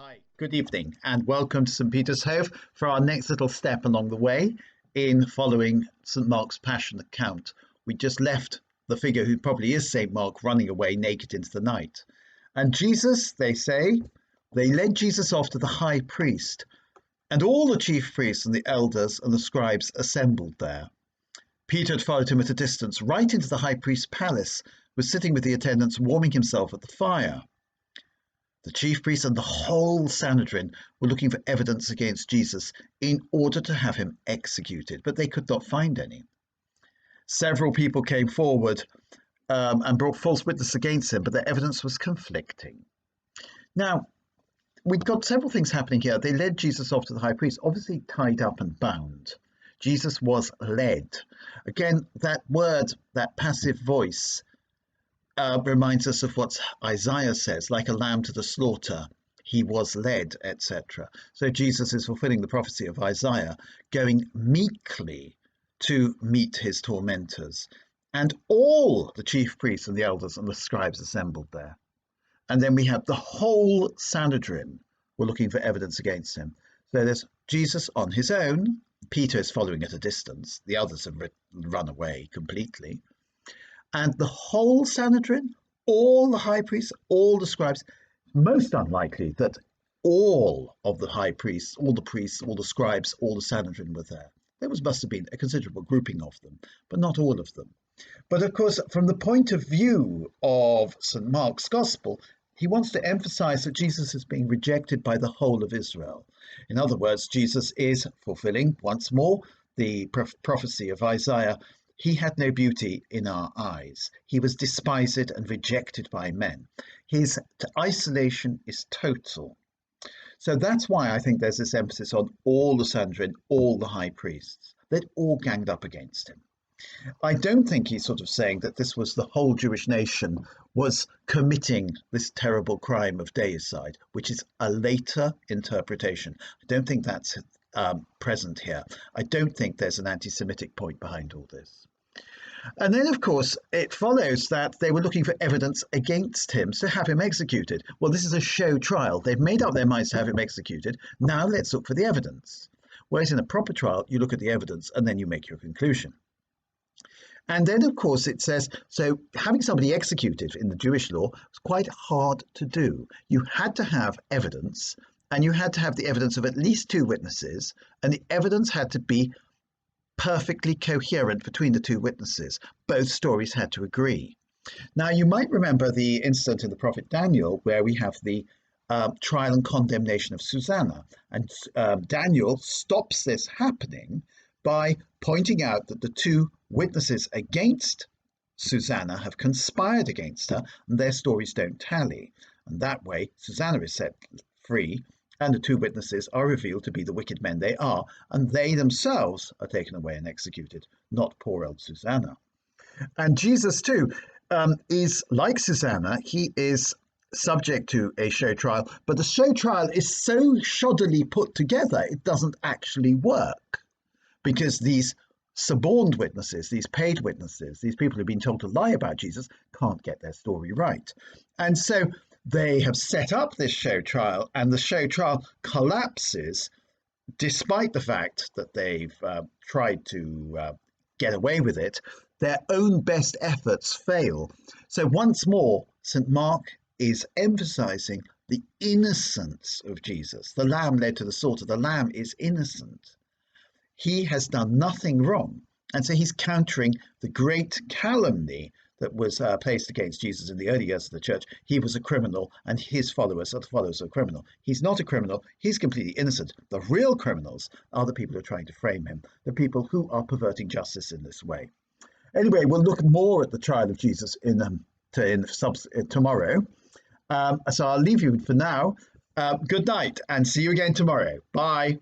Hi, good evening, and welcome to St. Peter's Hove for our next little step along the way in following St. Mark's Passion account. We just left the figure who probably is St. Mark running away naked into the night. And Jesus, they say, they led Jesus off to the high priest, and all the chief priests and the elders and the scribes assembled there. Peter had followed him at a distance, right into the high priest's palace, was sitting with the attendants, warming himself at the fire. The chief priests and the whole Sanhedrin were looking for evidence against Jesus in order to have him executed, but they could not find any. Several people came forward and brought false witness against him, but their evidence was conflicting. Now, we've got several things happening here. They led Jesus off to the high priest, obviously tied up and bound. Jesus was led. Again, that word, that passive voice, reminds us of what Isaiah says, like a lamb to the slaughter, he was led, etc. So Jesus is fulfilling the prophecy of Isaiah, going meekly to meet his tormentors. And all the chief priests and the elders and the scribes assembled there. And then we have the whole Sanhedrin were looking for evidence against him. So there's Jesus on his own. Peter is following at a distance. The others have run away completely. And the whole Sanhedrin, all the high priests, all the scribes, most unlikely that all of the high priests, all the priests, all the scribes, all the Sanhedrin were there. There must have been a considerable grouping of them, but not all of them. But of course, from the point of view of St. Mark's Gospel, he wants to emphasize that Jesus is being rejected by the whole of Israel. In other words, Jesus is fulfilling once more the prophecy of Isaiah. He had no beauty in our eyes. He was despised and rejected by men. His isolation is total. So that's why I think there's this emphasis on all the Sanhedrin, all the high priests. They'd all ganged up against him. I don't think he's sort of saying that this was the whole Jewish nation was committing this terrible crime of deicide, which is a later interpretation. I don't think that's present here. I don't think there's an anti-Semitic point behind all this. And then, of course, it follows that they were looking for evidence against him to have him executed. Well, this is a show trial. They've made up their minds to have him executed. Now let's look for the evidence. Whereas in a proper trial, you look at the evidence and then you make your conclusion. And then, of course, it says, so having somebody executed in the Jewish law was quite hard to do. You had to have evidence, and you had to have the evidence of at least two witnesses, and the evidence had to be perfectly coherent between the two witnesses. Both stories had to agree. Now, you might remember the incident in the prophet Daniel where we have the trial and condemnation of Susanna. And Daniel stops this happening by pointing out that the two witnesses against Susanna have conspired against her and their stories don't tally. And that way, Susanna is set free and the two witnesses are revealed to be the wicked men they are, and they themselves are taken away and executed, not poor old Susanna. And Jesus, too, is like Susanna. He is subject to a show trial, but the show trial is so shoddily put together, it doesn't actually work, because these suborned witnesses, these paid witnesses, these people who've been told to lie about Jesus, can't get their story right. And so they have set up this show trial, and the show trial collapses despite the fact that they've tried to get away with it. Their own best efforts fail. So once more, St. Mark is emphasizing the innocence of Jesus. The lamb led to the slaughter. The lamb is innocent. He has done nothing wrong. And so he's countering the great calumny that was placed against Jesus in the early years of the church. He was a criminal and his followers are the followers of a criminal. He's not a criminal. He's completely innocent. The real criminals are the people who are trying to frame him, the people who are perverting justice in this way. Anyway, we'll look more at the trial of Jesus tomorrow. So I'll leave you for now. Good night and see you again tomorrow. Bye.